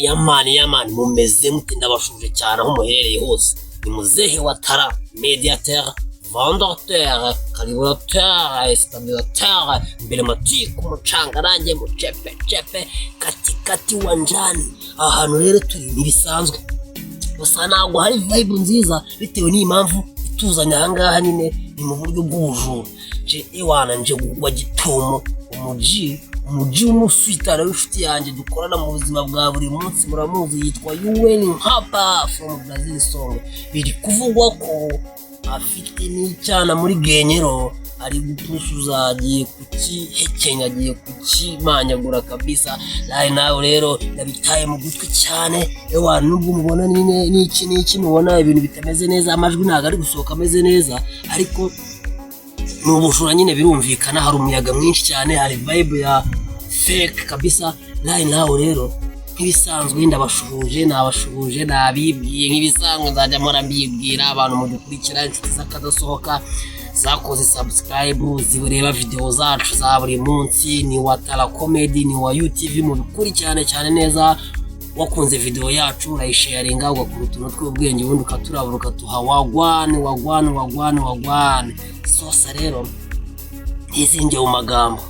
Yamani mumeze mute ndabashuje cyane aho muherereye hose. Ni muzehe wa Tara, médiateur, vendeur, caliburateur, stabilisateur, emblématique, umucanga nanjye mu cepe katikati wanjani. Ahantu rero turi nibisanzwe. Gusa ntabwo hari vibe nziza bitewe n'impamvu ituzanya ahangaha nyine ni mu buryo bw'ubujura. Je ewana nje gugwa gitomo umuji umuswitara w'inshuti yanjye dukorana mu buzima bwa buri munsi muramuzi yitwa UN Hapa from Brazil song. Biri kuvugwa ko afite n'icyana muri Genyero ari gutusuza agiye kukihekenya agiye kukimanyagura kabisa. Nawe rero nabitaye mu gutwi cyane ewa nubwo mubona n'iki mubona ibintu bitameze neza amajwi ntago ari gusohoka ameze neza ariko n'ubujura nyine birumvikana hari umuyaga mwinshi cyane hari vibe ya fake kabisa. Nawe rero nk'ibisanzwe nabashuhuje nabibwiye nk'ibisanzwe nzajya mpora mbibwira abantu mudukurikira inshuti z'akadasohoka zakoze subscribe zibureba video zacu za buri munsi ni wa Tara Comedy ni wa UTV mudukurikirane cyane neza. Wakunze video yacu urayisharinga ugakora utuntu tw'ubwenge ubundi ukaturaburuka tuha wagwane. Sosa rero izinge mu magambo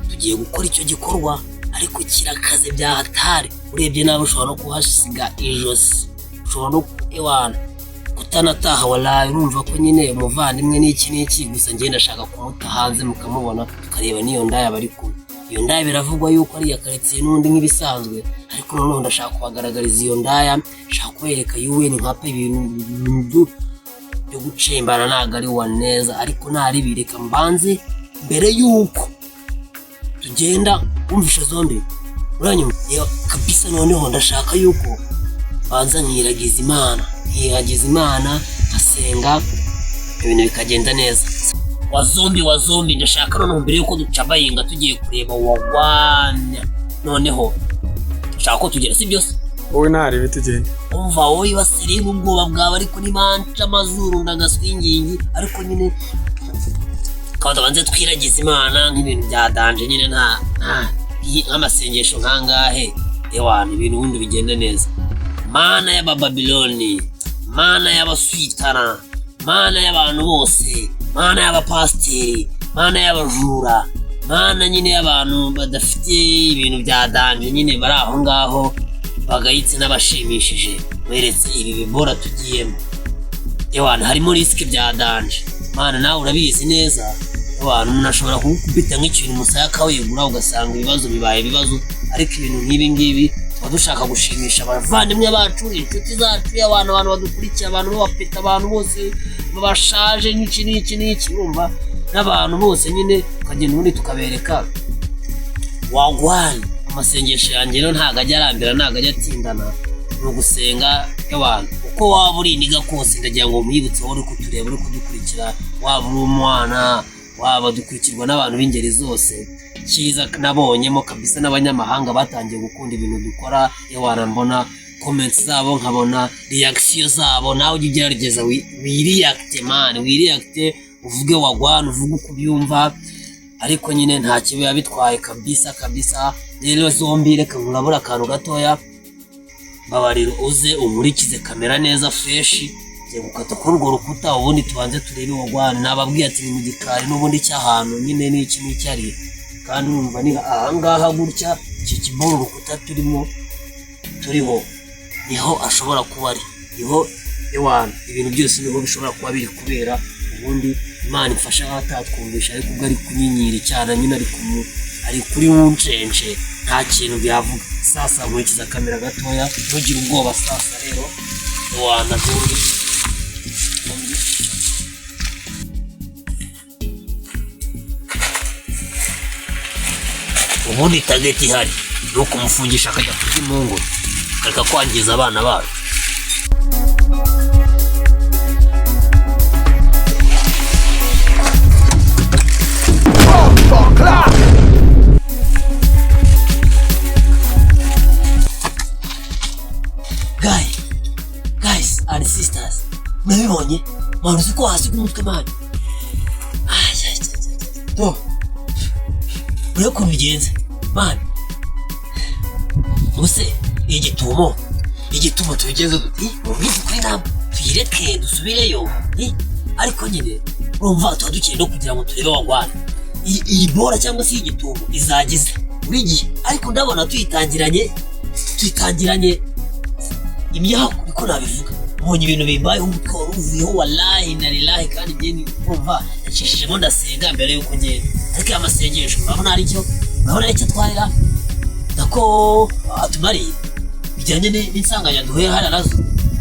tugiye gukora icyo gikorwa ariko kirakaze bya hatari. Urebye nawe ushobora no kuhasiga ijosi ushobora no ewana kutanataha wallahi urumva ko nyine umuvandimwe n'iki gusa ngiye ndashaka kumuta hanze mukamubona tukareba niyo ndaya bari kumwe. Iyo ndaya biravugwa yuko ari yakaritsiye n'undi nk'ibisanzwe ariko noneho ndashaka kubagaragariza iyo ndaya nshaka kwereka UN Hapa ibintu byo gucembana ntago ari wa neza ariko ntari bireka mbanze mbere yuko tugenda umvisha zombi uranyuma kabisa. Noneho ndashaka yuko banza nkiragiza Imana asenga ibintu bikagenda neza. Wazombi ndashaka noneho mbere yuko ducabayinga tugiye kureba wagwanya noneho ndashaka ko tugera si byose wowe ntari bitugenda umva wowe basirimu ubwoba bwawe ariko nimanca amazuru ndagaswingingi ariko nyine kandi banze twiragiza Imana nk'ibintu bya danje nyine nta nk'amasengesho nkangahe ewana ibintu bundi bigenda neza. Mana ya Babiloni, Mana y'abaswitara, Mana y'abantu bose, Mana y'abapasteri, Mana y'abajura, Mana nyine y'abantu badafite ibintu bya danje nyine bari aho ngaho bagayitse n'abashimishije weretse ibi bibora tugiyemo ewana harimo risk bya danje. Mana nawe urabizi neza abantu umuntu ashobora kugukubita nk'ikintu umusaya kawigura ugasanga ibibazo bibaye ibibazo ariko ibintu nk'ibi tuba dushaka gushimisha abavandimwe bacu inshuti zacu abantu badukurikiye abantu babapeta abantu bose babashaje n'iki urumva n'abantu bose nyine ukagenda ubundi tukabereka wagwani. Amasengesho yanjye rero ntago ajya arambira ntago ajya atindana ni ugusenga y'abantu uko waba uri indiga kose ndagira ngo mwibutse wowe uri kutureba uri kudukurikira waba uri umwana waba dukurikirwa n'abantu b'ingeri zose. Cyiza nabonyemo kabisa n'abanyamahanga batangiye gukunda ibintu dukora ewana mbona comments zabo nkabona reaction zabo nawe ujye ugerageza wireact uvuge wagwana uvuge uko ubyumva ariko nyine nta kibi yabitwaye kabisa. Rero zombi reka nkurabura akantu gatoya babariro uze umurikize kamera neza fresh je gukata kuri urwo rukuta ubundi tubanze turebe wagwana. Nababwiye ati ni mu gikari n'ubundi cyahantu nyine n'iki n'icyari kandi urumva ni ahangaha gutya iki kiboro urukuta turiho niho ashobora kuba ari niho ewana ibintu byose niho bishobora kuba biri kubera ubundi Imana ifasha atatwumvisha ariko ubwo ari kunyinyira cyane nyine ari kuri wuncence nta kintu byavuga. Sasa nkurikiza kamera gatoya ntugire ubwoba. Sasa rero ewana ubundi target ihari no kumufungisha akajya kurya imungu akareka kwangiza abana bacu. Guys and sisters mnabibonye mwana uko hasi kumutwe mwana to uri kubigenza mwana ubuse igitumo tubigeze duti ubizi kuri ntabwo tuyireke dusubireyo ariko nyine urumva tuba dukeneye no kugira ngo turebe wagwana iyi bora cyangwa se igitumo izagize buri gihe ariko ndabona tuyitangiranye imyaka niko nabivuga mbonye ibintu bimbayeho umutwe wari uvuyeho wallahi na lillahi kandi njye urumva nacishijemo ndasenga mbere yuko ngenda ariko amasengesho urabona aricyo twarira nako atumariye bijyanye n'insanganya duhuye hariya nazo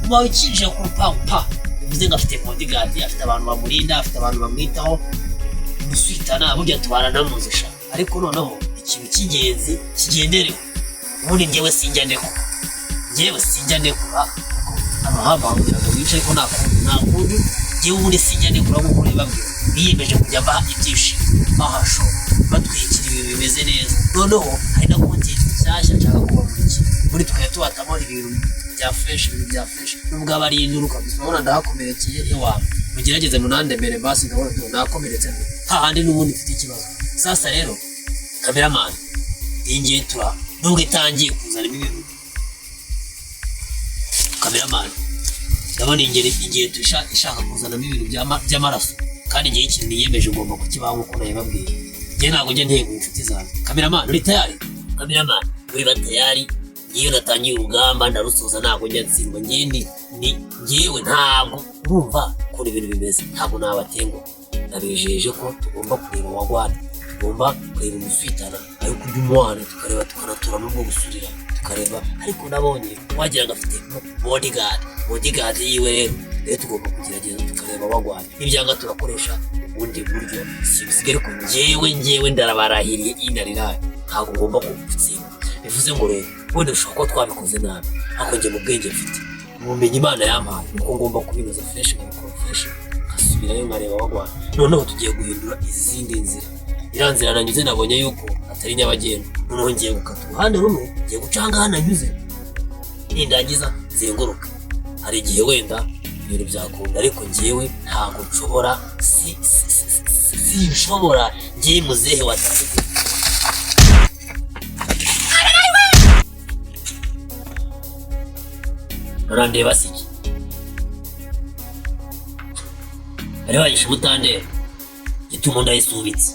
uba wikinjira ku rupangu bivuze ngo afite bodyguard afite abantu bamurinda afite abantu bamwitaho umuswitana burya tubana namuzisha ariko noneho ikintu cy'ingenzi kigenderewe ubundi njyewe sinjya ndekura amahamba ngo wicaye ko nakundi njyewe ubundi sinjya ndekura nk'uko uribabwira biyemeje kujya baha ibyishimo bahasho batwikira ibintu bimeze neza noneho hari na content nshyashya nshaka kubamurikira muri tukajya tubatamo ibintu bya fresh nubwo aba ari induru kabisa urabona ndahakomerekeye ewa mugerageze munandemere basi ndabona nakomeretse hahandi n'ubundi mfite ikibazo sasa rero cameraman iyi ngiye nubwo itangiye kuzana ibintu cameraman ndabona igihe ishaka kuzanamo ibintu by'amaraso kandi igihe ikintu niyemeje ugomba kukibaho nk'uko nabibabwiye njye ntabwo njye ntego inshuti zanjye cameraman uri tayari cameraman uri batayari iyo natangiye urugamba ndarusoza ntabwo njya ntsindwa njyewe ntabwo urumva ukuntu ibintu bimeze ntabwo nabatenguha nabijeje ko tugomba kureba wagwana tugomba kureba umuswitana ariko ujya umwana tukareba tukanatura n'ubwo gusurira tukareba ariko nabonye wagira ngo afite bodyguard yiwe rero tugomba kugerageza tukareba wagwana n'ibyanga turakoresha ubundi buryo sibisigare ko njyewe ndarabarahiriye inariraye ntabwo ngomba gutsinda bivuze ngo rero wenda ushobora kuba twabikoze nabi ariko njye mu bwenge mfite ubumenyi Imana yampaye nuko ngomba kubinoza fresh nkabikora fresh nkasubirayo nkareba wagwana noneho tugiye guhindura izindi nzira iriya nzira nanyuze nabonye yuko atari nyabagendwa noneho ngiye gukata uruhande rumwe ngiye guca ahangaha nanyuze nindangiza nzenguruka hari igihe wenda ibintu byakunda ariko njyewe ntabwo nshobora sinshobora ngiye muzehe watatu urandeba siki ari wagisha mutandera gituma ndayisubitse